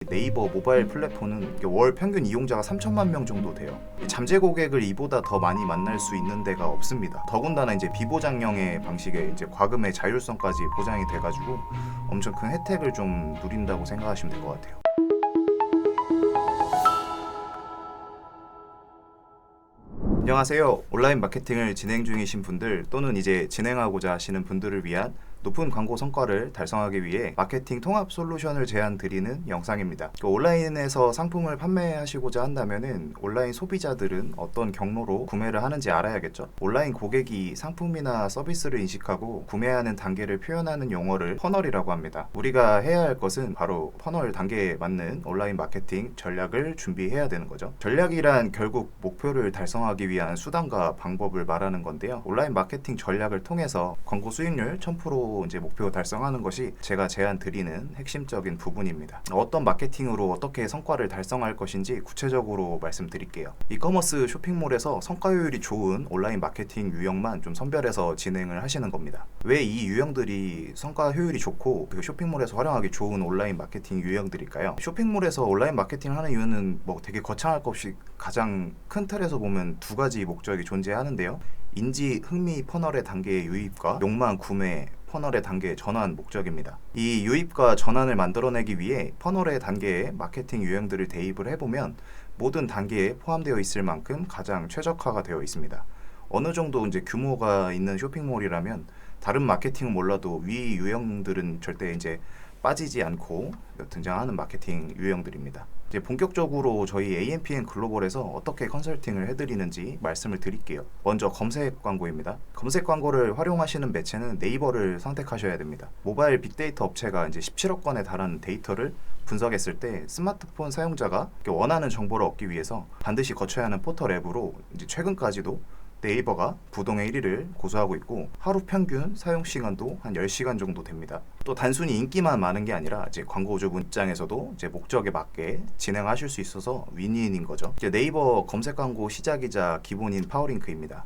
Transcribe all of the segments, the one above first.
네이버 모바일 플랫폼은 월 평균 이용자가 3천만 명 정도 돼요. 잠재 고객을 이보다 더 많이 만날 수 있는 데가 없습니다. 더군다나 이제 비보장형의 방식의 이제 과금의 자율성까지 보장이 돼가지고 엄청 큰 혜택을 좀 누린다고 생각하시면 될 것 같아요. 안녕하세요. 온라인 마케팅을 진행 중이신 분들 또는 이제 진행하고자 하시는 분들을 위한 높은 광고 성과를 달성하기 위해 마케팅 통합 솔루션을 제안 드리는 영상입니다. 온라인에서 상품을 판매하시고자 한다면은 온라인 소비자들은 어떤 경로로 구매를 하는지 알아야겠죠. 온라인 고객이 상품이나 서비스를 인식하고 구매하는 단계를 표현하는 용어를 퍼널이라고 합니다. 우리가 해야 할 것은 바로 퍼널 단계에 맞는 온라인 마케팅 전략을 준비해야 되는 거죠. 전략이란 결국 목표를 달성하기 위한 수단과 방법을 말하는 건데요. 온라인 마케팅 전략을 통해서 광고 수익률 1000% 이제 목표 달성하는 것이 제가 제안 드리는 핵심적인 부분입니다. 어떤 마케팅으로 어떻게 성과를 달성할 것인지 구체적으로 말씀드릴게요. 이커머스 쇼핑몰에서 성과 효율이 좋은 온라인 마케팅 유형만 좀 선별해서 진행을 하시는 겁니다. 왜 이 유형들이 성과 효율이 좋고 그 쇼핑몰에서 활용하기 좋은 온라인 마케팅 유형들일까요? 쇼핑몰에서 온라인 마케팅을 하는 이유는 뭐 되게 거창할 것 없이 가장 큰 틀에서 보면 두 가지 목적이 존재하는데요. 인지, 흥미 퍼널의 단계의 유입과 욕망 구매 퍼널의 단계의 전환 목적입니다. 이 유입과 전환을 만들어내기 위해 퍼널의 단계에 마케팅 유형들을 대입을 해보면 모든 단계에 포함되어 있을 만큼 가장 최적화가 되어 있습니다. 어느 정도 이제 규모가 있는 쇼핑몰이라면 다른 마케팅은 몰라도 위 유형들은 절대 이제 빠지지 않고 등장하는 마케팅 유형들입니다. 이제 본격적으로 저희 AMPN 글로벌에서 어떻게 컨설팅을 해드리는지 말씀을 드릴게요. 먼저 검색 광고입니다. 검색 광고를 활용하시는 매체는 네이버를 선택하셔야 됩니다. 모바일 빅데이터 업체가 이제 17억 건에 달하는 데이터를 분석했을 때 스마트폰 사용자가 원하는 정보를 얻기 위해서 반드시 거쳐야 하는 포털 앱으로 이제 최근까지도 네이버가 부동의 1위를 고수하고 있고 하루 평균 사용 시간도 한 10시간 정도 됩니다. 또 단순히 인기만 많은 게 아니라 이제 광고주분 입장에서도 이제 목적에 맞게 진행하실 수 있어서 윈윈인 거죠. 이제 네이버 검색 광고 시작이자 기본인 파워링크입니다.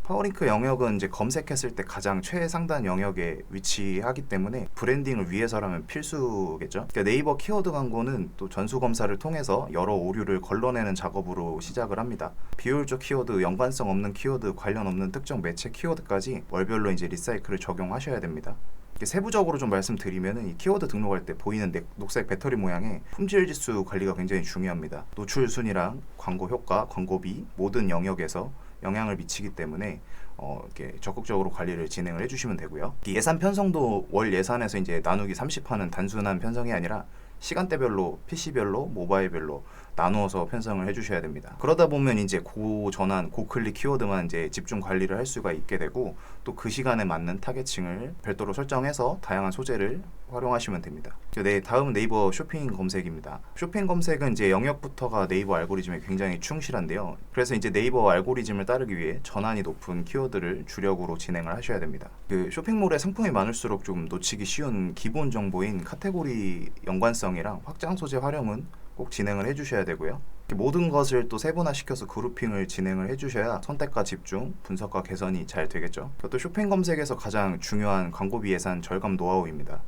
파워링크 영역은 이제 검색했을 때 가장 최상단 영역에 위치하기 때문에 브랜딩을 위해서라면 필수겠죠. 그러니까 네이버 키워드 광고는 또 전수 검사를 통해서 여러 오류를 걸러내는 작업으로 시작을 합니다. 비효율적 키워드, 연관성 없는 키워드, 관련 없는 특정 매체 키워드까지 월별로 이제 리사이클을 적용하셔야 됩니다. 세부적으로 좀 말씀드리면은 이 키워드 등록할 때 보이는 녹색 배터리 모양의 품질 지수 관리가 굉장히 중요합니다. 노출 순위랑 광고 효과, 광고비 모든 영역에서 영향을 미치기 때문에 이렇게 적극적으로 관리를 진행을 해주시면 되고요. 예산 편성도 월 예산에서 이제 나누기 30하는 단순한 편성이 아니라 시간대별로, PC별로, 모바일별로 나누어서 편성을 해주셔야 됩니다. 그러다 보면 이제 고전환, 고클릭 키워드만 이제 집중 관리를 할 수가 있게 되고 또 그 시간에 맞는 타겟층을 별도로 설정해서 다양한 소재를 활용하시면 됩니다. 네, 다음은 네이버 쇼핑 검색입니다. 쇼핑 검색은 이제 영역부터가 네이버 알고리즘에 굉장히 충실한데요. 그래서 이제 네이버 알고리즘을 따르기 위해 전환이 높은 키워드를 주력으로 진행을 하셔야 됩니다. 그 쇼핑몰에 상품이 많을수록 좀 놓치기 쉬운 기본 정보인 카테고리 연관성이랑 확장 소재 활용은 꼭 진행을 해주셔야 되고요. 모든 것을 또 세분화시켜서 그룹핑을 진행을 해주셔야 선택과 집중, 분석과 개선이 잘 되겠죠. 또 쇼핑 검색에서 가장 중요한 광고비 예산 절감 노하우입니다.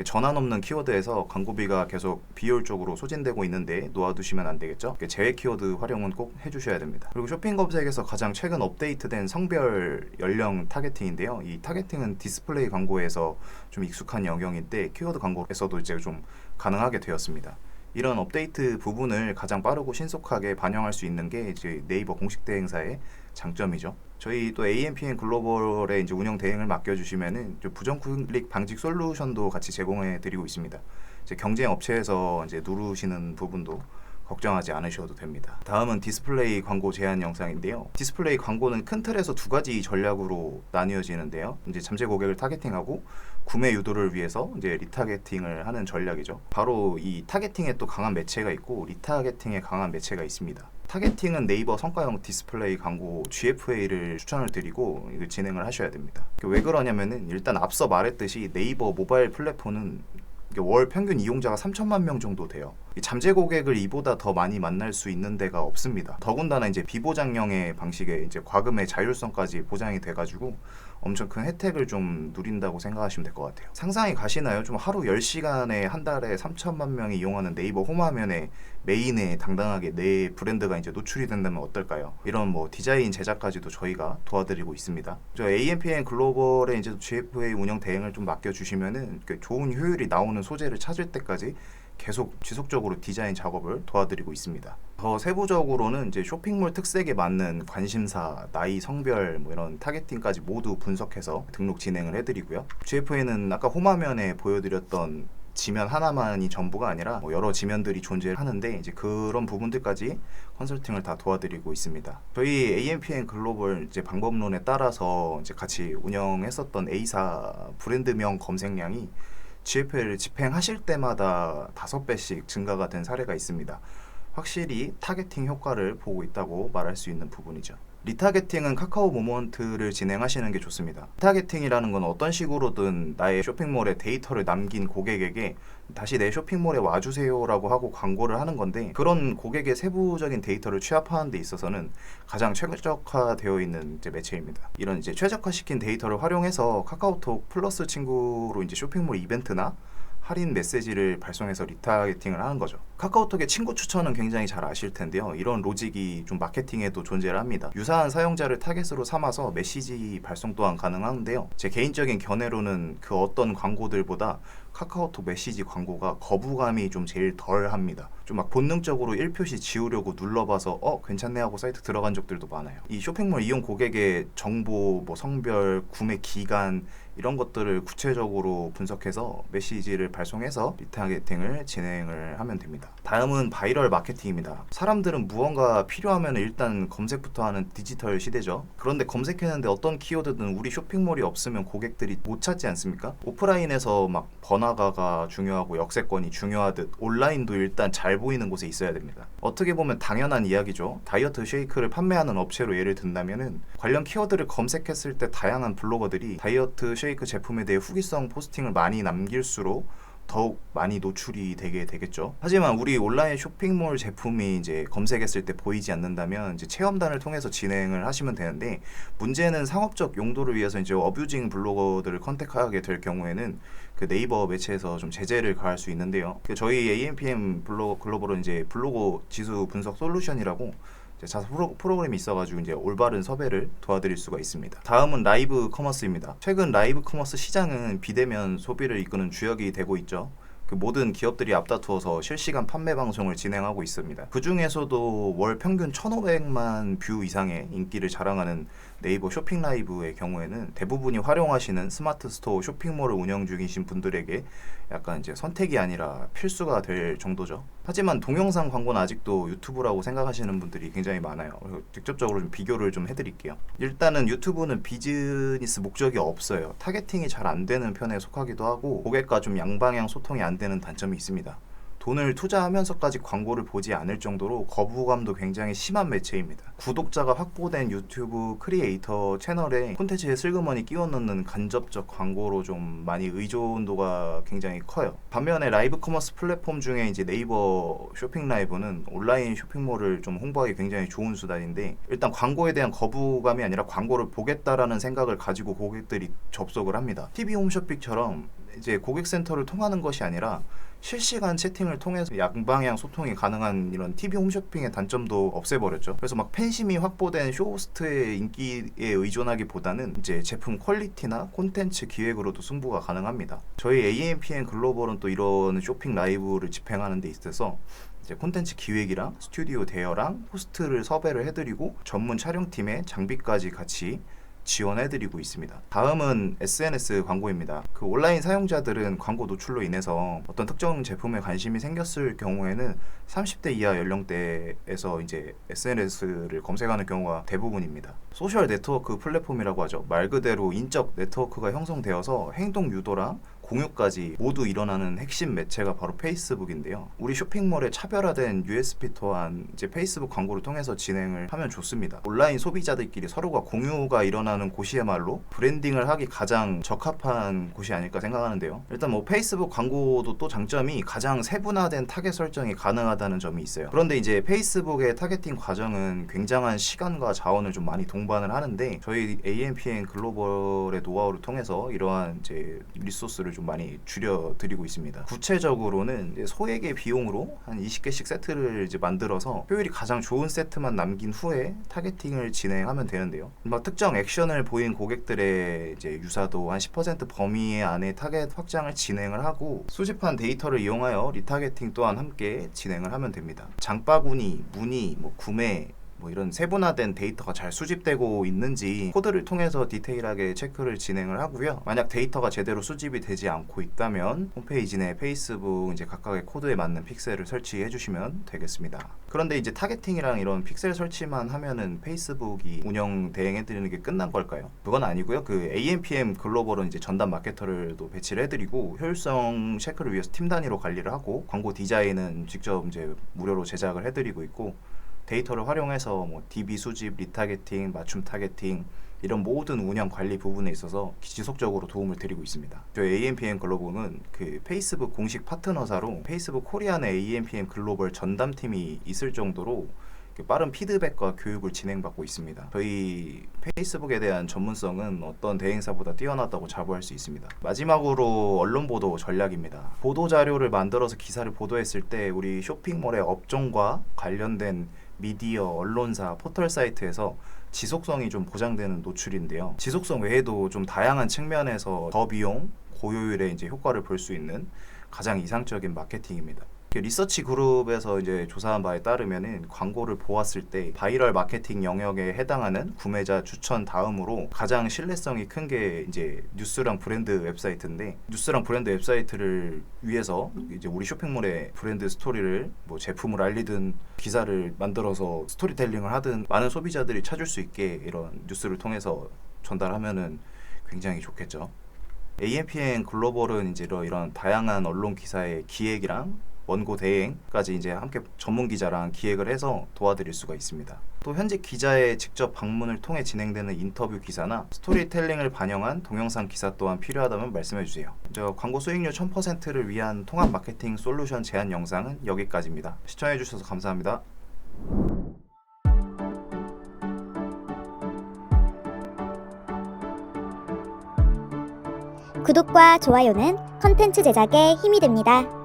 전환 없는 키워드에서 광고비가 계속 비효율적으로 소진되고 있는데 놓아두시면 안 되겠죠. 제외 키워드 활용은 꼭 해주셔야 됩니다. 그리고 쇼핑 검색에서 가장 최근 업데이트된 성별 연령 타겟팅인데요. 이 타겟팅은 디스플레이 광고에서 좀 익숙한 영역인데 키워드 광고에서도 이제 좀 가능하게 되었습니다. 이런 업데이트 부분을 가장 빠르고 신속하게 반영할 수 있는 게 이제 네이버 공식 대행사의 장점이죠. 저희 또 AMPN 글로벌의 이제 운영 대행을 맡겨주시면은 부정 클릭 방지 솔루션도 같이 제공해 드리고 있습니다. 이제 경쟁 업체에서 이제 누르시는 부분도 걱정하지 않으셔도 됩니다. 다음은 디스플레이 광고 제한 영상인데요. 디스플레이 광고는 큰 틀에서 두 가지 전략으로 나뉘어지는데요. 이제 잠재 고객을 타겟팅하고 구매 유도를 위해서 이제 리타겟팅을 하는 전략이죠. 바로 이 타겟팅에 또 강한 매체가 있고 리타겟팅에 강한 매체가 있습니다. 타겟팅은 네이버 성과형 디스플레이 광고 GFA를 추천을 드리고 이거 진행을 하셔야 됩니다. 왜 그러냐면은 일단 앞서 말했듯이 네이버 모바일 플랫폼은 월 평균 이용자가 3천만 명 정도 돼요. 잠재 고객을 이보다 더 많이 만날 수 있는 데가 없습니다. 더군다나 이제 비보장형의 방식의 이제 과금의 자율성까지 보장이 돼가지고 엄청 큰 혜택을 좀 누린다고 생각하시면 될 것 같아요. 상상이 가시나요? 좀 하루 10시간에 한 달에 3천만 명이 이용하는 네이버 홈화면에 메인에 당당하게 내 브랜드가 이제 노출이 된다면 어떨까요? 이런 뭐 디자인 제작까지도 저희가 도와드리고 있습니다. 저 AMPM 글로벌에 이제 GFA 운영 대행을 좀 맡겨주시면은 좋은 효율이 나오는 소재를 찾을 때까지 계속 지속적으로 디자인 작업을 도와드리고 있습니다. 더 세부적으로는 이제 쇼핑몰 특색에 맞는 관심사, 나이, 성별 뭐 이런 타겟팅까지 모두 분석해서 등록 진행을 해드리고요. GFA는 아까 홈화면에 보여드렸던 지면 하나만이 전부가 아니라 뭐 여러 지면들이 존재하는데 이제 그런 부분들까지 컨설팅을 다 도와드리고 있습니다. 저희 AMPM 글로벌 이제 방법론에 따라서 이제 같이 운영했었던 A사 브랜드명 검색량이 GFA를 집행하실 때마다 5배씩 증가가 된 사례가 있습니다. 확실히 타겟팅 효과를 보고 있다고 말할 수 있는 부분이죠. 리타겟팅은 카카오 모먼트를 진행하시는 게 좋습니다. 리타겟팅이라는 건 어떤 식으로든 나의 쇼핑몰에 데이터를 남긴 고객에게 다시 내 쇼핑몰에 와주세요라고 하고 광고를 하는 건데, 그런 고객의 세부적인 데이터를 취합하는 데 있어서는 가장 최적화되어 있는 이제 매체입니다. 이런 이제 최적화시킨 데이터를 활용해서 카카오톡 플러스 친구로 이제 쇼핑몰 이벤트나 할인 메시지를 발송해서 리타겟팅을 하는 거죠. 카카오톡의 친구 추천은 굉장히 잘 아실 텐데요. 이런 로직이 좀 마케팅에도 존재를 합니다. 유사한 사용자를 타겟으로 삼아서 메시지 발송 또한 가능한데요. 제 개인적인 견해로는 그 어떤 광고들보다 카카오톡 메시지 광고가 거부감이 좀 제일 덜 합니다. 좀 막 본능적으로 1표시 지우려고 눌러봐서 괜찮네 하고 사이트 들어간 적들도 많아요. 이 쇼핑몰 이용 고객의 정보, 뭐 성별, 구매 기간 이런 것들을 구체적으로 분석해서 메시지를 발송해서 리타겟팅을 진행을 하면 됩니다. 다음은 바이럴 마케팅입니다. 사람들은 무언가 필요하면 일단 검색부터 하는 디지털 시대죠. 그런데 검색했는데 어떤 키워드든 우리 쇼핑몰이 없으면 고객들이 못 찾지 않습니까? 오프라인에서 막 번화가가 중요하고 역세권이 중요하듯 온라인도 일단 잘 보이는 곳에 있어야 됩니다. 어떻게 보면 당연한 이야기죠. 다이어트 쉐이크를 판매하는 업체로 예를 든다면은 관련 키워드를 검색했을 때 다양한 블로거들이 다이어트 쉐이크 제품에 대해 후기성 포스팅을 많이 남길수록 더욱 많이 노출이 되게 되겠죠. 하지만 우리 온라인 쇼핑몰 제품이 이제 검색했을 때 보이지 않는다면 이제 체험단을 통해서 진행을 하시면 되는데, 문제는 상업적 용도를 위해서 이제 어뷰징 블로거들을 컨택하게 될 경우에는 그 네이버 매체에서 좀 제재를 가할 수 있는데요. 저희 AMPM 글로벌은 이제 블로거 지수 분석 솔루션이라고 자사 프로그램이 있어가지고 이제 올바른 섭외를 도와드릴 수가 있습니다. 다음은 라이브 커머스입니다. 최근 라이브 커머스 시장은 비대면 소비를 이끄는 주역이 되고 있죠. 그 모든 기업들이 앞다투어서 실시간 판매 방송을 진행하고 있습니다. 그 중에서도 월 평균 1,500만 뷰 이상의 인기를 자랑하는 네이버 쇼핑 라이브의 경우에는 대부분이 활용하시는 스마트 스토어 쇼핑몰을 운영 중이신 분들에게 약간 이제 선택이 아니라 필수가 될 정도죠. 하지만 동영상 광고는 아직도 유튜브라고 생각하시는 분들이 굉장히 많아요. 직접적으로 좀 비교를 좀 해드릴게요. 일단은 유튜브는 비즈니스 목적이 없어요. 타겟팅이 잘 안 되는 편에 속하기도 하고 고객과 좀 양방향 소통이 안 되는 단점이 있습니다. 돈을 투자하면서까지 광고를 보지 않을 정도로 거부감도 굉장히 심한 매체입니다. 구독자가 확보된 유튜브 크리에이터 채널에 콘텐츠에 슬그머니 끼워 넣는 간접적 광고로 좀 많이 의존도가 굉장히 커요. 반면에 라이브 커머스 플랫폼 중에 이제 네이버 쇼핑 라이브는 온라인 쇼핑몰을 좀 홍보하기 굉장히 좋은 수단인데, 일단 광고에 대한 거부감이 아니라 광고를 보겠다라는 생각을 가지고 고객들이 접속을 합니다. TV 홈쇼핑처럼 이제 고객센터를 통하는 것이 아니라 실시간 채팅을 통해서 양방향 소통이 가능한 이런 TV 홈쇼핑의 단점도 없애버렸죠. 그래서 막 팬심이 확보된 쇼호스트의 인기에 의존하기보다는 이제 제품 퀄리티나 콘텐츠 기획으로도 승부가 가능합니다. 저희 AMPM 글로벌은 또 이런 쇼핑 라이브를 집행하는 데 있어서 이제 콘텐츠 기획이랑 스튜디오 대여랑 호스트를 섭외를 해드리고 전문 촬영팀의 장비까지 같이 지원해드리고 있습니다. 다음은 SNS 광고입니다. 그 온라인 사용자들은 광고 노출로 인해서 어떤 특정 제품에 관심이 생겼을 경우에는 30대 이하 연령대에서 이제 SNS를 검색하는 경우가 대부분입니다. 소셜 네트워크 플랫폼이라고 하죠. 말 그대로 인적 네트워크가 형성되어서 행동 유도랑 공유까지 모두 일어나는 핵심 매체가 바로 페이스북인데요. 우리 쇼핑몰의 차별화된 USP 또한 이제 페이스북 광고를 통해서 진행을 하면 좋습니다. 온라인 소비자들끼리 서로가 공유가 일어나는 곳이야말로 브랜딩을 하기 가장 적합한 곳이 아닐까 생각하는데요. 일단 뭐 페이스북 광고도 또 장점이 가장 세분화된 타겟 설정이 가능하다는 점이 있어요. 그런데 이제 페이스북의 타겟팅 과정은 굉장한 시간과 자원을 좀 많이 동반을 하는데 저희 AMPM 글로벌의 노하우를 통해서 이러한 이제 리소스를 좀 많이 줄여드리고 있습니다. 구체적으로는 이제 소액의 비용으로 한 20개씩 세트를 이제 만들어서 효율이 가장 좋은 세트만 남긴 후에 타겟팅을 진행하면 되는데요. 특정 액션을 보인 고객들의 이제 유사도 한 10% 범위 안에 타겟 확장을 진행을 하고 수집한 데이터를 이용하여 리타겟팅 또한 함께 진행을 하면 됩니다. 장바구니, 문의, 구매 이런 세분화된 데이터가 잘 수집되고 있는지 코드를 통해서 디테일하게 체크를 진행을 하고요. 만약 데이터가 제대로 수집이 되지 않고 있다면 홈페이지 내 페이스북 이제 각각의 코드에 맞는 픽셀을 설치해 주시면 되겠습니다. 그런데 이제 타겟팅이랑 이런 픽셀 설치만 하면은 페이스북이 운영 대행해 드리는 게 끝난 걸까요? 그건 아니고요. 그 AMPM 글로벌은 이제 전담 마케터를 또 배치를 해드리고 효율성 체크를 위해서 팀 단위로 관리를 하고 광고 디자인은 직접 이제 무료로 제작을 해드리고 있고 데이터를 활용해서 DB 수집, 리타겟팅, 맞춤 타겟팅 이런 모든 운영 관리 부분에 있어서 지속적으로 도움을 드리고 있습니다. 저희 AMPM 글로벌은 그 페이스북 공식 파트너사로 페이스북 코리아 내 AMPM 글로벌 전담팀이 있을 정도로 빠른 피드백과 교육을 진행받고 있습니다. 저희 페이스북에 대한 전문성은 어떤 대행사보다 뛰어났다고 자부할 수 있습니다. 마지막으로 언론 보도 전략입니다. 보도 자료를 만들어서 기사를 보도했을 때 우리 쇼핑몰의 업종과 관련된 미디어, 언론사, 포털 사이트에서 지속성이 좀 보장되는 노출인데요. 지속성 외에도 좀 다양한 측면에서 저비용, 고효율의 이제 효과를 볼 수 있는 가장 이상적인 마케팅입니다. 리서치 그룹에서 이제 조사한 바에 따르면은 광고를 보았을 때 바이럴 마케팅 영역에 해당하는 구매자 추천 다음으로 가장 신뢰성이 큰 게 이제 뉴스랑 브랜드 웹사이트인데 뉴스랑 브랜드 웹사이트를 위해서 이제 우리 쇼핑몰의 브랜드 스토리를 제품을 알리든 기사를 만들어서 스토리텔링을 하든 많은 소비자들이 찾을 수 있게 이런 뉴스를 통해서 전달하면은 굉장히 좋겠죠. AMPM 글로벌은 이제 이런 다양한 언론 기사의 기획이랑 원고 대행까지 이제 함께 전문 기자랑 기획을 해서 도와드릴 수가 있습니다. 또 현직 기자의 직접 방문을 통해 진행되는 인터뷰 기사나 스토리텔링을 반영한 동영상 기사 또한 필요하다면 말씀해 주세요. 광고 수익률 1000%를 위한 통합 마케팅 솔루션 제안 영상은 여기까지입니다. 시청해 주셔서 감사합니다. 구독과 좋아요는 컨텐츠 제작에 힘이 됩니다.